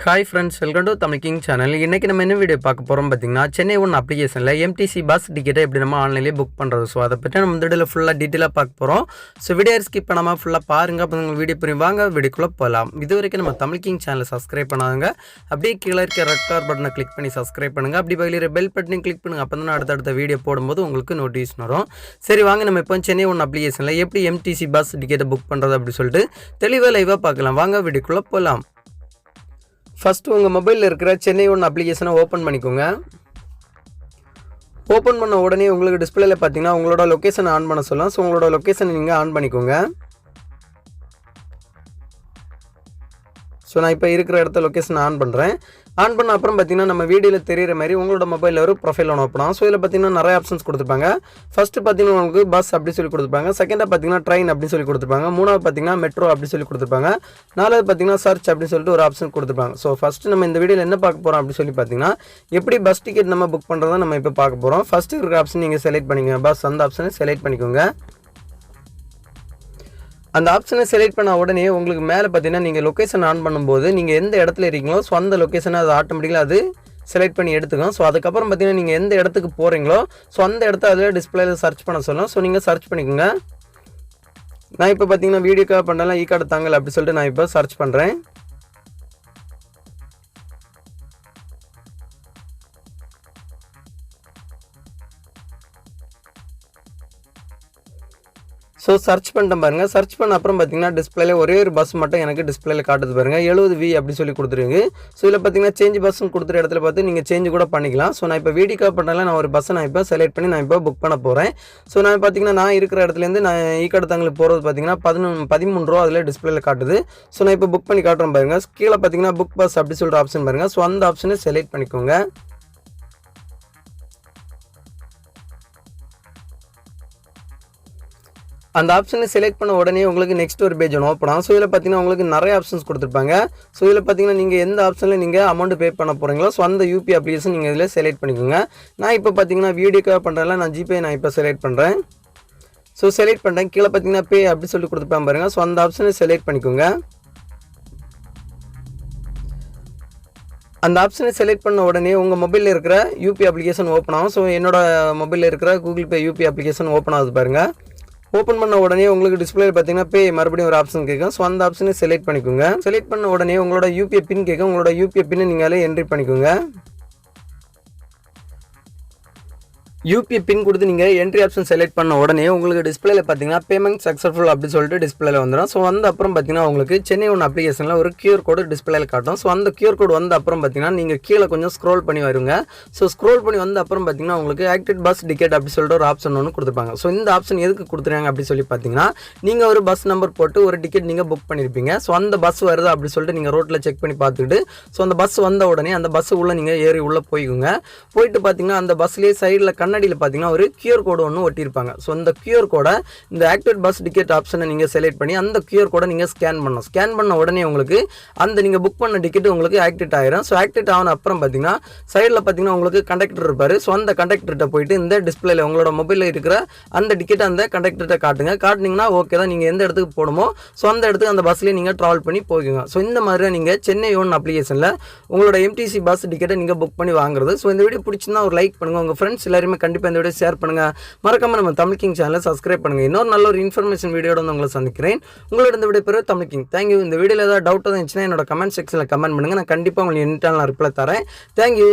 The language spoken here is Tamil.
Hi friends, welcome to Tamil king channel. இன்றைக்கி நம்ம என்ன வீடியோ பார்க்க போகிறோம் பார்த்தீங்கன்னா, சென்னை ஒன் அப்ளிகேஷனில் எம்டிசி பஸ் டிக்கெட்டை எப்படி நம்ம ஆன்லைன்லேயே புக் பண்ணுறது. ஸோ அதை பற்றி நம்ம இந்த வீடியோவில் ஃபுல்லாக டீட்டெயிலாக பார்க்க போகிறோம். ஸோ வீடியோ ஸ்கிப் பண்ணாமல் ஃபுல்லாக பாருங்கள். அப்போ உங்களுக்கு வீடியோ புரியும். வாங்க வீடியோக்குள்ளே போகலாம். இது வரைக்கும் நம்ம தமிழ் கிங் சேனலை சப்ஸ்கிரைப் பண்ணாங்க. அப்படியே கீழே இருக்க ரெட் கலர் பட்டனை கிளிக் பண்ணி சப்ஸ்கிரைப் பண்ணுங்கள். அப்படி பக்கத்தில் பெல் பட்டனையும் கிளிக் பண்ணுங்கள். அப்போ தான் அடுத்தடுத்த வீடியோ போடும்போது உங்களுக்கு நோட்டிஃபிகேஷன் வரும். சரி வாங்க, நம்ம இப்போ சென்னை ஒன் அப்ளிகேஷனில் எப்படி எம்டிசி பஸ் டிக்கெட்டை புக் பண்ணுறது அப்படி சொல்லிட்டு தெளிவாக லைவாக பார்க்கலாம். வாங்க வீடியோக்குள்ளே போகலாம். ஃபஸ்ட்டு உங்கள் மொபைலில் இருக்கிற சென்னை ஒன் அப்ளிகேஷனை ஓப்பன் பண்ணிக்கோங்க. ஓப்பன் பண்ண உடனே உங்களுக்கு டிஸ்பிளேல பார்த்தீங்கன்னா உங்களோட லொக்கேஷனை ஆன் பண்ண சொல்லலாம். ஸோ உங்களோட லொக்கேஷனை நீங்கள் ஆன் பண்ணிக்கோங்க. ஸோ நான் இப்போ இருக்கிற இடத்த லொக்கேஷன் ஆன் பண்ணுறேன். ஆன் பண்ண அப்புறம் பார்த்தீங்கன்னா நம்ம வீடியோவில் தெரிகிற மாதிரி உங்களோட மொபைலில் ஒரு ப்ரொஃபைல் ஒன்று ஓப்பன் ஆகும். ஸோ இதில் பார்த்தீங்கன்னா நிறைய ஆப்ஷன்ஸ் கொடுத்துருப்பாங்க. ஃபஸ்ட்டு பார்த்தீங்கன்னா உங்களுக்கு பஸ் அப்படி சொல்லி கொடுத்துருப்பாங்க. செகண்டாக பார்த்தீங்கன்னா ட்ரெயின் அப்படின்னு சொல்லி கொடுத்துருப்பாங்க. மூணாவது பார்த்தீங்கன்னா மெட்ரோ அப்படி சொல்லி கொடுத்துருப்பாங்க. நாலாவது பார்த்தீங்கன்னா சர்ச் அப்படின்னு சொல்லிட்டு ஒரு ஆப்ஷன் கொடுத்துருப்பாங்க. ஸோ ஃபஸ்ட்டு நம்ம இந்த வீடியோவில் என்ன பார்க்க போகிறோம் அப்படின்னு சொல்லி பார்த்தீங்கன்னா, எப்படி பஸ் டிக்கெட் நம்ம புக் பண்ணுறதா நம்ம இப்போ பார்க்க போகிறோம். ஃபஸ்ட்டு இருக்கிற ஆப்ஷன் நீங்கள் செலக்ட் பண்ணிக்கோங்க. பஸ் அந்த ஆப்ஷனை செலக்ட் பண்ணிக்கோங்க. அந்த ஆப்ஷனை செலக்ட் பண்ண உடனே உங்களுக்கு மேலே பார்த்தீங்கன்னா நீங்கள் லொக்கேஷன் ஆன் பண்ணும்போது நீங்கள் எந்த இடத்துல இருக்கீங்களோ ஸோ அந்த லொக்கேஷனை அது ஆட்டோமேட்டிக்கலாக அது செலக்ட் பண்ணி எடுத்துக்கும். ஸோ அதுக்கப்புறம் பார்த்தீங்கன்னா நீங்கள் எந்த இடத்துக்கு போகிறீங்களோ ஸோ அந்த இடத்த அதில் டிஸ்பிளேல சர்ச் பண்ண சொல்லலாம். ஸோ நீங்கள் சர்ச் பண்ணிக்கோங்க. நான் இப்போ பார்த்தீங்கன்னா வீடியோக்காக பண்ணலாம் ஈக்காடு தாங்கல் அப்படி சொல்லிட்டு நான் இப்போ சர்ச் பண்ணுறேன். ஸோ சர்ச் பண்ணிட்டேன் பாருங்கள். சர்ச் பண்ண அப்புறம் பார்த்தீங்கன்னா டிஸ்பிளேல ஒரே ஒரு பஸ் மட்டும் எனக்கு டிஸ்பிளேல காட்டுது பாருங்கள். 70V அப்படி சொல்லி கொடுத்துருங்க. ஸோ இதில் பார்த்தீங்கன்னா சேஞ்ச் பஸ்ன்னு கொடுத்துற இடத்துல பார்த்து நீங்கள் சேஞ்ச் கூட பண்ணிக்கலாம். ஸோ நான் இப்போ வீடியோக்காக பண்ணல நான் ஒரு பஸ்ஸை நான் இப்போ செலக்ட் பண்ணி நான் இப்போ புக் பண்ண போகிறேன். ஸோ நான் பார்த்தீங்கன்னா நான் இருக்கிற இடத்துலேருந்து நான் ஈக்காடு தாங்களுக்கு போகிறது பார்த்தீங்கன்னா 13 ரூபா அதில் டிஸ்பிளேல காட்டுது. ஸோ நான் இப்போ புக் பண்ணி காட்டுறேன் பாருங்கள். கீழே பார்த்தீங்கன்னா புக் பஸ் அப்படி சொல்கிற ஆப்ஷன் பாருங்கள். ஸோ அந்த ஆப்ஷனை செலக்ட் பண்ணிக்கோங்க. அந்த ஆப்ஷனை செலக்ட் பண்ண உடனே உங்களுக்கு நெக்ஸ்ட் ஒரு பேஜ் ஒன்று ஓப்பன் ஆகும். ஸோ இதில் பார்த்தீங்கன்னா உங்களுக்கு நிறைய ஆப்ஷன்ஸ் கொடுத்துருப்பாங்க. ஸோ இதில் பார்த்தீங்கன்னா நீங்கள் எந்த ஆப்ஷனில் நீங்கள் அமௌண்ட் பே பண்ண போகிறீங்களோ ஸோ அந்த யூபி அப்ளிகேஷன் நீங்கள் இதில் செலக்ட் பண்ணிக்கோங்க. நான் இப்போ பார்த்தீங்கன்னா வீடியோக்காக பண்ணுறேன்ல நான் ஜிபே நான் இப்போ செலக்ட் பண்ணுறேன். ஸோ செலக்ட் பண்ணுறேன். கீழே பார்த்தீங்கன்னா பே அப்படி சொல்லி கொடுத்துருப்பேன் பாருங்கள். ஸோ அந்த ஆப்ஷனை செலக்ட் பண்ணிக்கோங்க. அந்த ஆப்ஷனை செலக்ட் பண்ண உடனே உங்கள் மொபைலில் இருக்கிற யூபி அப்ளிகேஷன் ஓப்பன் ஆகும். ஸோ என்னோட மொபைலில் இருக்கிற Google Pay UPI application open ஆகுது பாருங்கள். ஓப்பன் பண்ண உடனே உங்களுக்கு டிஸ்பிளே பார்த்தீங்கன்னா பே மறுபடியும் ஒரு ஆப்ஷன் கேட்கும். ஸோ அந்த ஆப்ஷனை செலக்ட் பண்ணிக்கோங்க. செலக்ட் பண்ண உடனே உங்களோட யூபிஐ பின் கேட்கும். உங்களோட யூபிஐ பின்னை நீங்களே என்ட்ரி பண்ணிக்கோங்க. யூபிஐ பின் கொடுத்து நீங்கள் என்ட்ரி ஆப்ஷன் செலக்ட் பண்ண உடனே உங்களுக்கு டிஸ்பிளேல பார்த்தீங்கன்னா பேமெண்ட் சக்ஸஸ்ஃபுல் அப்படி சொல்லிட்டு டிஸ்பிளேல வந்துடும். ஸோ வந்த அப்புறம் பார்த்தீங்கன்னா உங்களுக்கு சென்னை ஒன் அப்ளிகேஷனில் ஒரு QR கோடு டிஸ்பிளேல காட்டும். ஸோ அந்த QR கோடு வந்த அப்புறம் பார்த்தீங்கன்னா நீங்கள் கீழே கொஞ்சம் ஸ்க்ரோல் பண்ணி வருங்க. ஸோ ஸ்க்ரோல் பண்ணி வந்த அப்புறம் பார்த்தீங்கன்னா உங்களுக்கு ஆக்டிவ் பஸ் டிக்கெட் அப்படி சொல்லிட்டு ஒரு ஆப்ஷன் ஒன்று கொடுத்துருப்பாங்க. ஸோ இந்த ஆப்ஷன் எதுக்கு கொடுத்துருக்காங்க அப்படி சொல்லி பார்த்தீங்கன்னா, நீங்கள் ஒரு பஸ் நம்பர் போட்டு ஒரு டிக்கெட் நீங்கள் புக் பண்ணியிருப்பீங்க. ஸோ அந்த பஸ் வருது அப்படி சொல்லிட்டு நீங்கள் ரோட்டில் செக் பண்ணி பார்த்துக்கிட்டு ஸோ அந்த பஸ் வந்த உடனே அந்த பஸ் உள்ளே நீங்கள் ஏறி உள்ளே போய்க்குங்க. போயிட்டு பார்த்தீங்கன்னா அந்த பஸ்லேயே சைடில் கண்ணாடியில் பார்த்தீங்கன்னா ஒரு QR கோடு ஒன்று ஒட்டியிருப்பாங்க. ஸோ இந்த QR கோடை இந்த ஆக்டிவேட் பஸ் டிக்கெட் ஆப்ஷனை நீங்கள் செலக்ட் பண்ணி அந்த QR கோடை நீங்கள் ஸ்கேன் பண்ணணும். ஸ்கேன் பண்ண உடனே உங்களுக்கு அந்த நீங்கள் புக் பண்ண டிக்கெட் உங்களுக்கு ஆக்டிவேட் ஆயிரும். ஸோ ஆக்டிவேட் ஆன அப்புறம் பார்த்தீங்கன்னா சைடில் பார்த்தீங்கன்னா உங்களுக்கு கண்டக்டர் இருப்பார். ஸோ அந்த கண்டக்டர்கிட்ட போயிட்டு இந்த டிஸ்பிளேல உங்களோட மொபைலில் இருக்கிற அந்த டிக்கெட்டை அந்த கண்டக்டர்கிட்ட காட்டுங்க. காட்டினீங்கன்னா ஓகே தான், நீங்கள் எந்த இடத்துக்கு போகணுமோ ஸோ அந்த இடத்துக்கு அந்த பஸ்லேயே நீங்கள் ட்ராவல் பண்ணி போய்க்குங்க. ஸோ இந்த மாதிரி நீங்கள் சென்னை ஒன் அப்ளிகேஷனில் உங்களோட எம்டிசி பஸ் டிக்கெட்டை நீங்கள் புக் பண்ணி வாங்குறது. ஸோ இந்த வீடியோ பிடிச்சிருந்தா ஒரு லைக் பண்ணுங்கள். உங்கள் ஃப்ரெண்ட்ஸ் எல்லாருமே கண்டிப்பாக இந்த வீடியோ ஷேர் பண்ணுங்க. மறக்காம நம்ம தமிழ் கிங் சேனலை சப்ஸ்கிரைப் பண்ணுங்க. இன்னொரு நல்ல ஒரு இன்ஃபர்மேஷன் வீடியோட வந்து உங்களை சந்திக்கிறேன். உங்களோட இந்த வீடியோ பேர் தமிழ் கிங். தேங்க்யூ. இந்த வீடியோவில் ஏதாவது டவுட் இருந்துச்சுன்னா என்னோட கமெண்ட் செக்ஷனில் கமெண்ட் பண்ணுங்க. நான் கண்டிப்பாக உங்களுக்கு எனி டைம் ரிப்ளை தரேன். தேங்க்யூ.